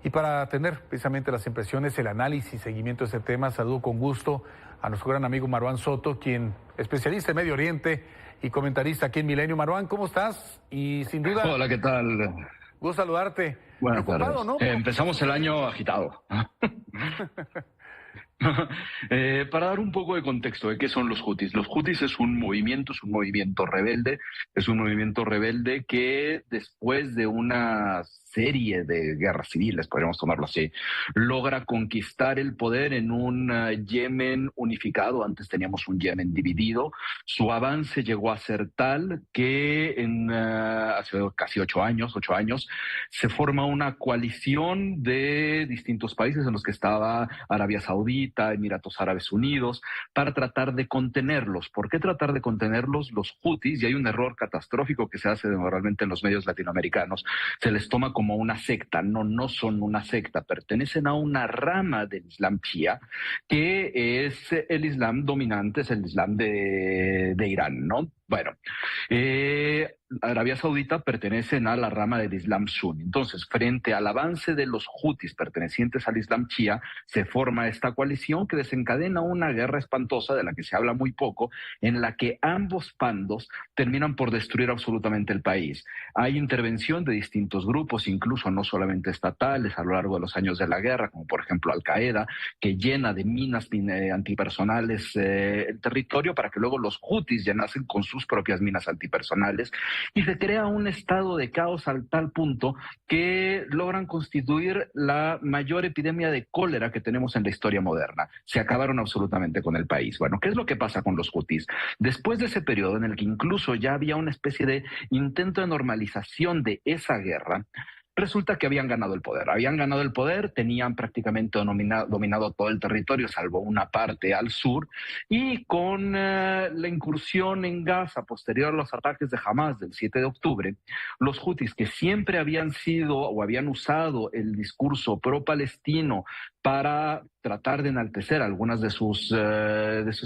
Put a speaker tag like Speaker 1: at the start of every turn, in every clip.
Speaker 1: Y para tener precisamente las impresiones, el análisis y seguimiento de este tema, saludo con gusto a nuestro gran amigo Marwan Soto, quien es especialista en Medio Oriente y comentarista aquí en Milenio. Marwan, ¿cómo estás? Y sin duda,
Speaker 2: Hola, ¿qué tal?
Speaker 1: gusto saludarte.
Speaker 2: Buenas
Speaker 1: Preocupado,
Speaker 2: tardes.
Speaker 1: ¿no? Por lo que está
Speaker 2: Empezamos el año
Speaker 1: sucediendo.
Speaker 2: agitado. Para dar un poco de contexto de qué son los Houthis. Los Houthis es un movimiento rebelde, que después de una serie de guerras civiles, podríamos tomarlo así, logra conquistar el poder en un Yemen unificado. Antes teníamos un Yemen dividido. Su avance llegó a ser tal que hace casi 8 años, se forma una coalición de distintos países en los que estaba Arabia Saudita, Emiratos Árabes Unidos, para tratar de contenerlos. ¿Por qué tratar de contenerlos? Los Houthis, y hay un error catastrófico que se hace normalmente en los medios latinoamericanos, se les toma como una secta. No, no son una secta, pertenecen a una rama del Islam Shia, que es el Islam dominante, es el Islam de Irán, ¿no? Bueno, Arabia Saudita pertenecen a la rama del Islam Sunni. Entonces, frente al avance de los Houthis pertenecientes al Islam Shia, se forma esta coalición que desencadena una guerra espantosa de la que se habla muy poco, en la que ambos bandos terminan por destruir absolutamente el país. Hay intervención de distintos grupos, incluso no solamente estatales, a lo largo de los años de la guerra, como por ejemplo Al-Qaeda, que llena de minas antipersonales el territorio para que luego los Houthis llenasen con sus propias minas antipersonales, y se crea un estado de caos al tal punto que logran constituir la mayor epidemia de cólera que tenemos en la historia moderna. Se acabaron absolutamente con el país. Bueno, ¿qué es lo que pasa con los Houthis? Después de ese periodo en el que incluso ya había una especie de intento de normalización de esa guerra, resulta que habían ganado el poder. Tenían prácticamente dominado todo el territorio, salvo una parte al sur, y con la incursión en Gaza posterior a los ataques de Hamas del 7 de octubre, los Houthis, que siempre habían sido o habían usado el discurso pro-palestino para tratar de enaltecer algunas de sus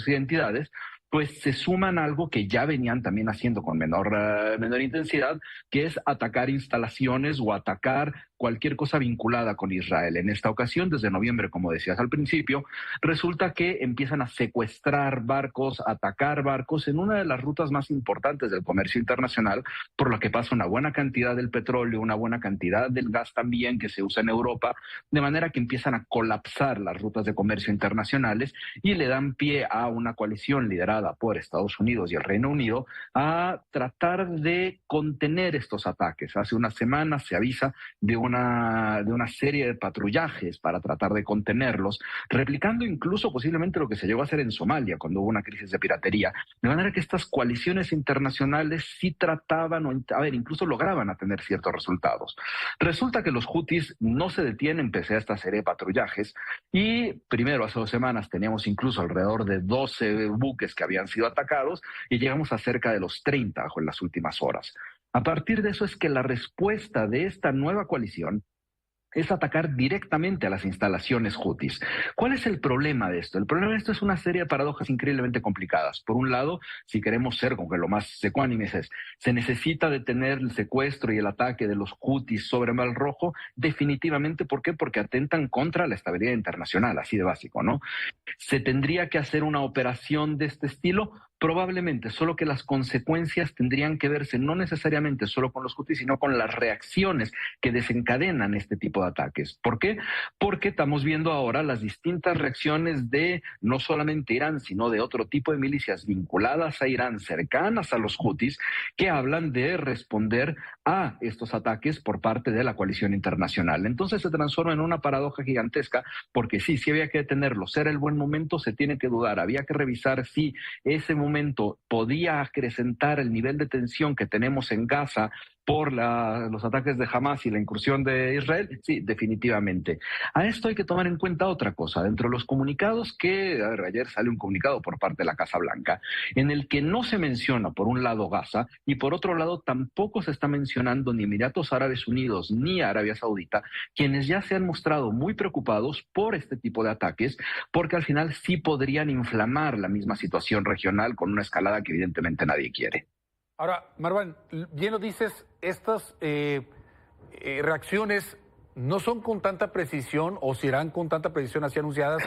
Speaker 2: identidades, pues se suman a algo que ya venían también haciendo con menor intensidad, que es atacar instalaciones o atacar cualquier cosa vinculada con Israel. En esta ocasión, desde noviembre, como decías al principio, resulta que empiezan a secuestrar barcos, atacar barcos en una de las rutas más importantes del comercio internacional, por la que pasa una buena cantidad del petróleo, una buena cantidad del gas también que se usa en Europa, de manera que empiezan a colapsar las rutas de comercio internacionales y le dan pie a una coalición liderada por Estados Unidos y el Reino Unido a tratar de contener estos ataques. Hace unas semanas se avisa de una serie de patrullajes para tratar de contenerlos, replicando incluso posiblemente lo que se llegó a hacer en Somalia cuando hubo una crisis de piratería, de manera que estas coaliciones internacionales sí trataban, incluso lograban a tener ciertos resultados. Resulta que los Houthis no se detienen pese a esta serie de patrullajes, y primero, hace 2 semanas, teníamos incluso alrededor de 12 buques que habían sido atacados, y llegamos a cerca de los 30 en las últimas horas. A partir de eso es que la respuesta de esta nueva coalición es atacar directamente a las instalaciones Houthis. ¿Cuál es el problema de esto? El problema de esto es una serie de paradojas increíblemente complicadas. Por un lado, si queremos ser como que lo más ecuánimes es, se necesita detener el secuestro y el ataque de los Houthis sobre Mar Rojo, definitivamente. ¿Por qué? Porque atentan contra la estabilidad internacional, así de básico, ¿no? ¿Se tendría que hacer una operación de este estilo? Probablemente, solo que las consecuencias tendrían que verse no necesariamente solo con los Houthis, sino con las reacciones que desencadenan este tipo de ataques. ¿Por qué? Porque estamos viendo ahora las distintas reacciones de no solamente Irán, sino de otro tipo de milicias vinculadas a Irán, cercanas a los Houthis, que hablan de responder a estos ataques por parte de la coalición internacional. Entonces se transforma en una paradoja gigantesca, porque sí había que detenerlos, era el buen momento, se tiene que dudar, había que revisar si ese momento podía acrecentar el nivel de tensión que tenemos en Gaza por los ataques de Hamas y la incursión de Israel. Sí, definitivamente. A esto hay que tomar en cuenta otra cosa. Dentro de los comunicados ayer sale un comunicado por parte de la Casa Blanca en el que no se menciona, por un lado, Gaza, y por otro lado tampoco se está mencionando ni Emiratos Árabes Unidos ni Arabia Saudita, quienes ya se han mostrado muy preocupados por este tipo de ataques, porque al final sí podrían inflamar la misma situación regional con una escalada que evidentemente nadie quiere.
Speaker 1: Ahora, Marwan, bien lo dices, estas reacciones no son con tanta precisión o serán con tanta precisión así anunciadas,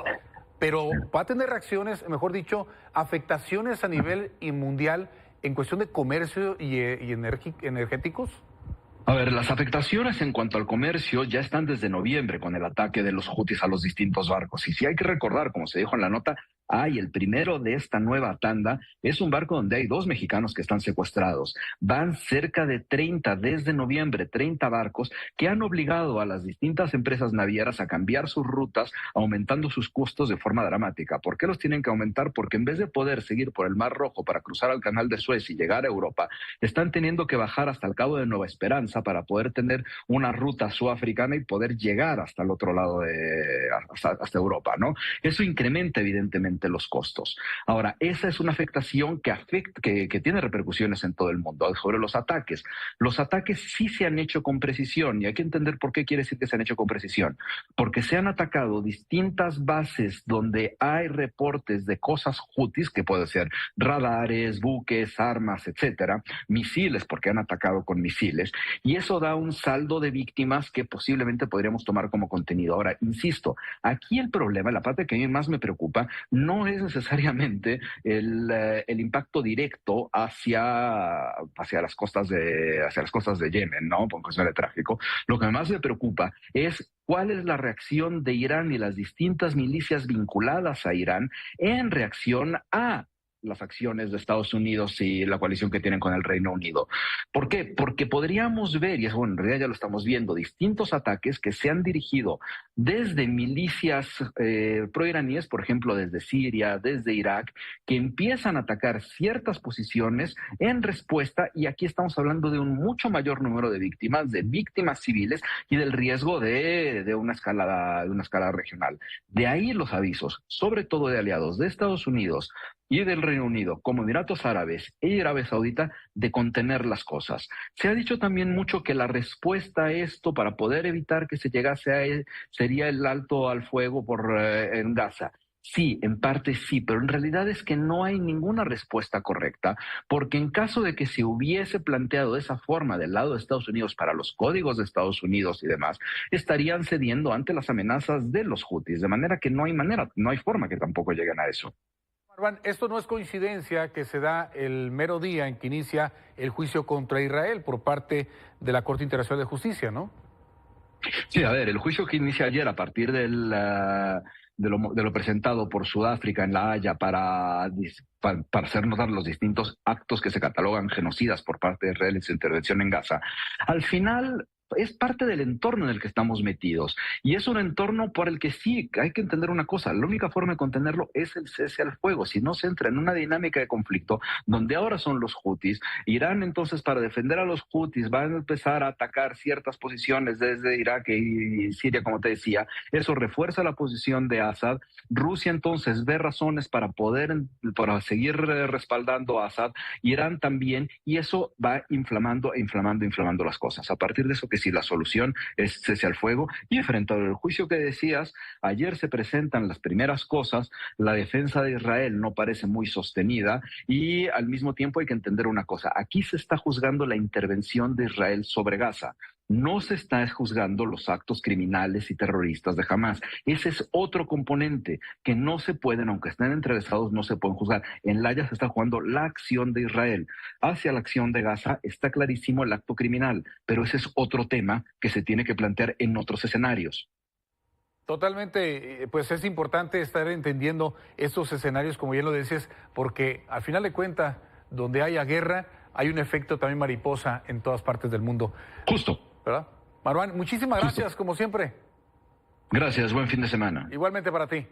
Speaker 1: pero va a tener reacciones, mejor dicho, afectaciones a nivel y mundial en cuestión de comercio y energéticos.
Speaker 2: A ver, las afectaciones en cuanto al comercio ya están desde noviembre con el ataque de los Hutis a los distintos barcos. Y sí hay que recordar, como se dijo en la nota, el primero de esta nueva tanda es un barco donde hay 2 mexicanos que están secuestrados. Van cerca de 30 desde noviembre, 30 barcos que han obligado a las distintas empresas navieras a cambiar sus rutas, aumentando sus costos de forma dramática. ¿Por qué los tienen que aumentar? Porque en vez de poder seguir por el Mar Rojo para cruzar al Canal de Suez y llegar a Europa, están teniendo que bajar hasta el Cabo de Nueva Esperanza para poder tener una ruta sudafricana y poder llegar hasta el otro lado hasta Europa, ¿no? Eso incrementa evidentemente los costos. Ahora, esa es una afectación que tiene repercusiones en todo el mundo. Sobre los ataques sí se han hecho con precisión, y hay que entender por qué quiere decir que se han hecho con precisión. Porque se han atacado distintas bases donde hay reportes de cosas hutis, que puede ser radares, buques, armas, etcétera, misiles, porque han atacado con misiles, y eso da un saldo de víctimas que posiblemente podríamos tomar como contenido. Ahora, insisto, aquí el problema, la parte que a mí más me preocupa, no es necesariamente el impacto directo hacia las costas de Yemen, ¿no? Por cuestión de tráfico. Lo que más me preocupa es cuál es la reacción de Irán y las distintas milicias vinculadas a Irán en reacción a las acciones de Estados Unidos y la coalición que tienen con el Reino Unido. ¿Por qué? Porque podríamos ver, y es bueno, en realidad ya lo estamos viendo, distintos ataques que se han dirigido desde milicias proiraníes, por ejemplo, desde Siria, desde Irak, que empiezan a atacar ciertas posiciones en respuesta, y aquí estamos hablando de un mucho mayor número de víctimas civiles y del riesgo de una escalada regional. De ahí los avisos, sobre todo de aliados de Estados Unidos y del Reino Unido, como Emiratos Árabes y Arabia Saudita, de contener las cosas. Se ha dicho también mucho que la respuesta a esto, para poder evitar que se llegase a él, sería el alto al fuego en Gaza. Sí, en parte sí, pero en realidad es que no hay ninguna respuesta correcta, porque en caso de que se hubiese planteado de esa forma del lado de Estados Unidos para los códigos de Estados Unidos y demás, estarían cediendo ante las amenazas de los Hutis, de manera que no hay forma que tampoco lleguen a eso.
Speaker 1: Marwan, esto no es coincidencia que se da el mero día en que inicia el juicio contra Israel por parte de la Corte Internacional de Justicia, ¿no?
Speaker 2: Sí, a ver, el juicio que inicia ayer a partir de lo presentado por Sudáfrica en La Haya para hacer notar los distintos actos que se catalogan genocidas por parte de Israel en su intervención en Gaza, al final es parte del entorno en el que estamos metidos. Y es un entorno por el que sí hay que entender una cosa: la única forma de contenerlo es el cese al fuego. Si no se entra en una dinámica de conflicto donde ahora son los Hutis, Irán entonces, para defender a los Hutis, va a empezar a atacar ciertas posiciones desde Irak y Siria, como te decía. Eso refuerza la posición de Assad. Rusia entonces ve razones para seguir respaldando a Assad, Irán también, y eso va inflamando las cosas. A partir de eso, que si la solución es cese al fuego. Y frente al juicio que decías, ayer se presentan las primeras cosas, la defensa de Israel no parece muy sostenida, y al mismo tiempo hay que entender una cosa: aquí se está juzgando la intervención de Israel sobre Gaza. No se está juzgando los actos criminales y terroristas de Hamás. Ese es otro componente que no se pueden, aunque estén entrelazados, no se pueden juzgar. En La Haya se está jugando la acción de Israel hacia la acción de Gaza. Está clarísimo el acto criminal, pero ese es otro tema que se tiene que plantear en otros escenarios.
Speaker 1: Totalmente, pues es importante estar entendiendo estos escenarios, como ya lo decías, porque al final de cuentas, donde haya guerra, hay un efecto también mariposa en todas partes del mundo.
Speaker 2: Justo.
Speaker 1: ¿Verdad? Marwan, muchísimas gracias, como siempre.
Speaker 2: Gracias, buen fin de semana.
Speaker 1: Igualmente para ti.